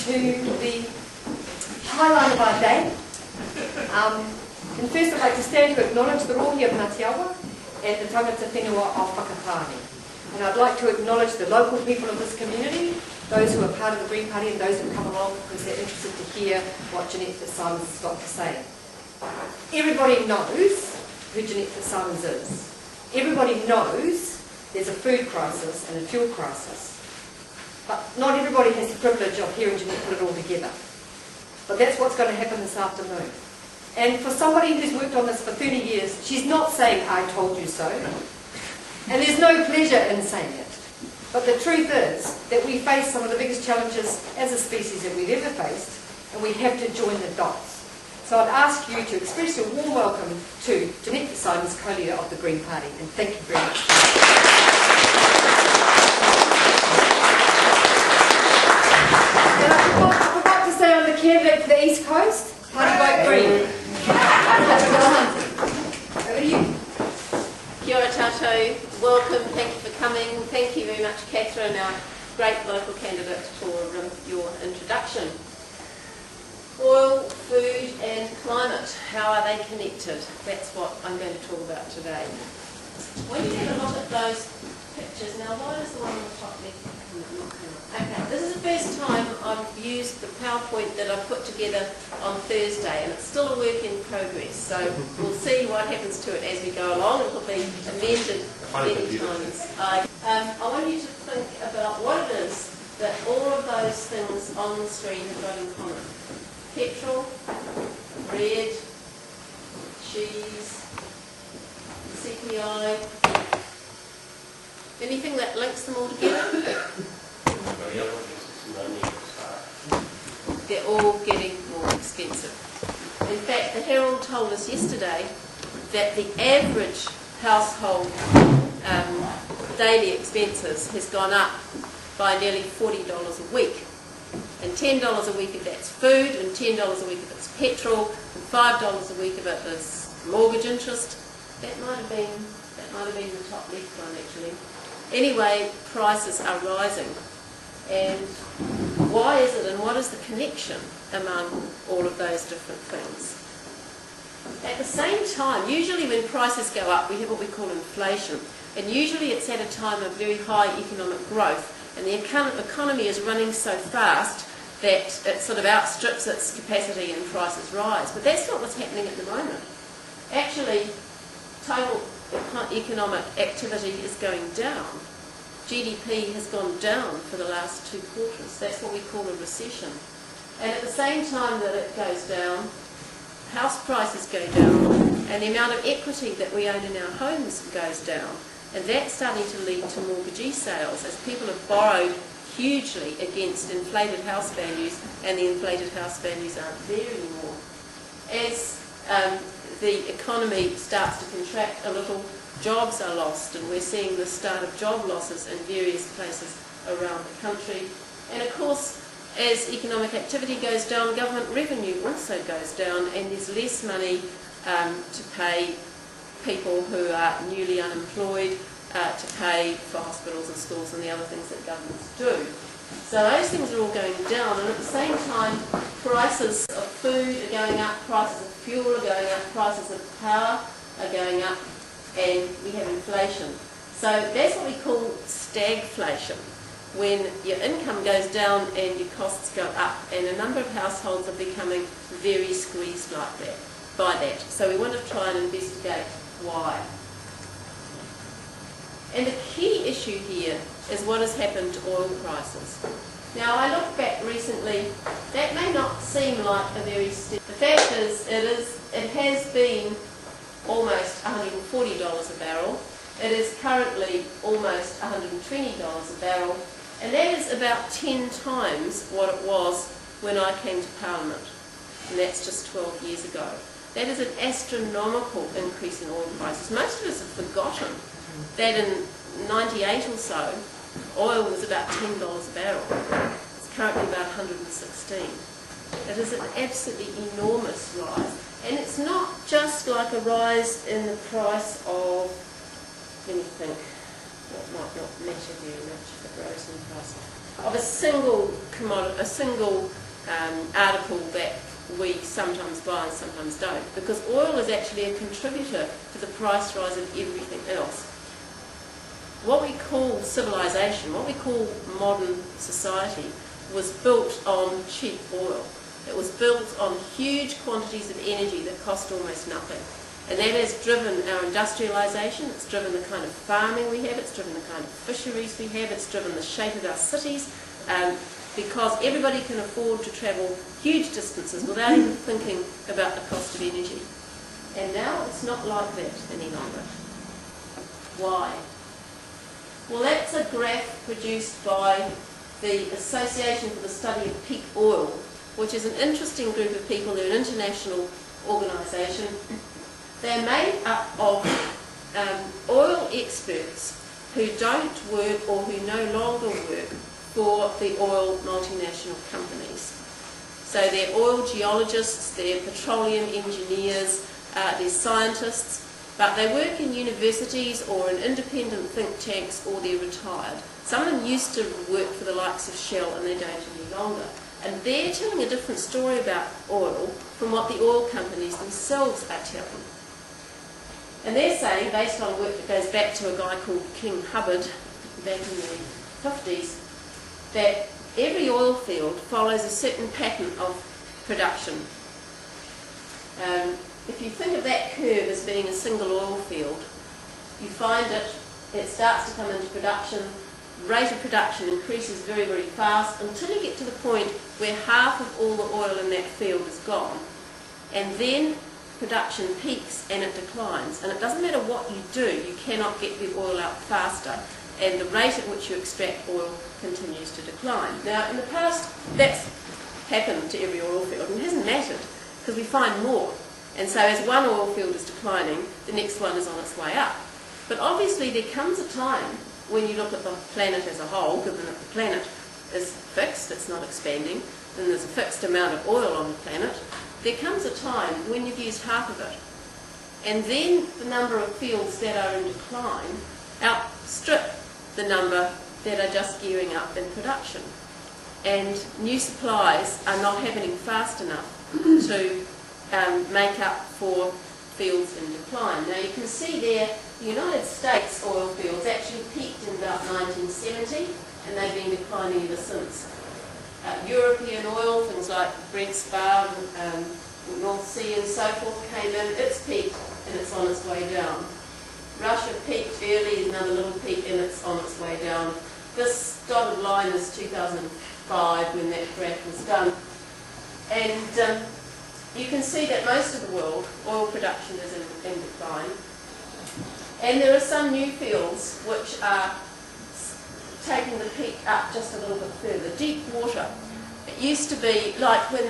to the highlight of our day. And first I'd like to stand to acknowledge the rohi of Ngāti Awa and the tangata whenua of Whakatane. And I'd like to acknowledge the local people of this community, those who are part of the Green Party and those who come along because they're interested to hear what Jeanette Fitzsimons has got to say. Everybody knows who Jeanette Fitzsimons is. Everybody knows there's a food crisis and a fuel crisis. But not everybody has the privilege of hearing Jeanette put it all together. But that's what's going to happen this afternoon. And for somebody who's worked on this for 30 years, she's not saying, "I told you so." And there's no pleasure in saying it. But the truth is that we face some of the biggest challenges as a species that we've ever faced, and we have to join the dots. So I'd ask you to express your warm welcome to Jeanette Fitzsimons, co-leader of the Green Party, and thank you very much. And I forgot to say on the candidate for the East Coast, how to vote Green. Over to you. Kia ora tātou, welcome, thank you for coming. Thank you very much, Catherine, our great local candidate, for your introduction. Oil, food and climate, how are they connected? That's what I'm going to talk about today. When you have a look at those pictures, now why is the one on the top left? Okay, this is the first time I've used the PowerPoint that I put together on Thursday, and it's still a work in progress, so we'll see what happens to it as we go along. It will be amended many times. I want you to think about what it is that all of those things on the screen have got in common. Petrol, bread, cheese, CPI, anything that links them all together? They're all getting more expensive. In fact, the Herald told us yesterday that the average household daily expenses has gone up by nearly $40 a week. And $10 a week if that's food, and $10 a week if it's petrol, and $5 a week if it is mortgage interest. That might have been the top left one actually. Anyway, prices are rising. And why is it, and what is the connection among all of those different things? At the same time, usually when prices go up, we have what we call inflation. And usually it's at a time of very high economic growth. And the economy is running so fast that it sort of outstrips its capacity and prices rise. But that's not what's happening at the moment. Actually, total economic activity is going down. GDP has gone down for the last 2 quarters. That's what we call a recession. And at the same time that it goes down, house prices go down, and the amount of equity that we own in our homes goes down. And that's starting to lead to mortgagee sales as people have borrowed hugely against inflated house values, and the inflated house values aren't there anymore. As the economy starts to contract a little, jobs are lost, and we're seeing the start of job losses in various places around the country. And of course, as economic activity goes down, government revenue also goes down, and there's less money to pay people who are newly unemployed, to pay for hospitals and schools and the other things that governments do. So those things are all going down, and at the same time prices of food are going up, prices of fuel are going up, prices of power are going up, and we have inflation. So that's what we call stagflation, when your income goes down and your costs go up, and a number of households are becoming very squeezed like that, by that. So we want to try and investigate why. And the key issue here is what has happened to oil prices. Now, I looked back recently. That may not seem like a very steep. The fact is, it has been almost $140 a barrel. It is currently almost $120 a barrel, and that is about 10 times what it was when I came to Parliament, and that's just 12 years ago. That is an astronomical increase in oil prices. Most of us have forgotten that in '98 or so, oil was about $10 a barrel. It's currently about 116. It is an absolutely enormous rise. And it's not just like a rise in the price of, let me think, what might not matter very much if it rose in price. of a single article that we sometimes buy and sometimes don't, because oil is actually a contributor to the price rise of everything else. What we call civilization, what we call modern society, was built on cheap oil. It was built on huge quantities of energy that cost almost nothing. And that has driven our industrialisation, it's driven the kind of farming we have, it's driven the kind of fisheries we have, it's driven the shape of our cities, because everybody can afford to travel huge distances without even thinking about the cost of energy. And now it's not like that any longer. Why? Well, that's a graph produced by the Association for the Study of Peak Oil, which is an interesting group of people. They're an international organisation. They're made up of oil experts who don't work or who no longer work for the oil multinational companies. So they're oil geologists, they're petroleum engineers, they're scientists, but they work in universities or in independent think tanks, or they're retired. Some of them used to work for the likes of Shell and they don't any longer. And they're telling a different story about oil from what the oil companies themselves are telling. And they're saying, based on work that goes back to a guy called King Hubbard back in the 50s, that every oil field follows a certain pattern of production. If you think of that curve as being a single oil field, you find it starts to come into production, rate of production increases very, very fast until you get to the point where half of all the oil in that field is gone, and then production peaks and it declines. And it doesn't matter what you do, you cannot get the oil out faster, and the rate at which you extract oil continues to decline. Now, in the past, that's happened to every oil field, and it hasn't mattered, because we find more. And so as one oil field is declining, the next one is on its way up. But obviously there comes a time when you look at the planet as a whole, given that the planet is fixed, it's not expanding, and there's a fixed amount of oil on the planet, there comes a time when you've used half of it. And then the number of fields that are in decline outstrip the number that are just gearing up in production. And new supplies are not happening fast enough to make up for fields in decline. Now you can see there, the United States oil fields actually peaked in about 1970, and they've been declining ever since. European oil, things like Brent Spar, North Sea and so forth, came in, it's peaked and it's on its way down. Russia peaked early, another little peak, and it's on its way down. This dotted line is 2005 when that graph was done. And you can see that most of the world, oil production is in decline. And there are some new fields which are taking the peak up just a little bit further. Deep water. It used to be like when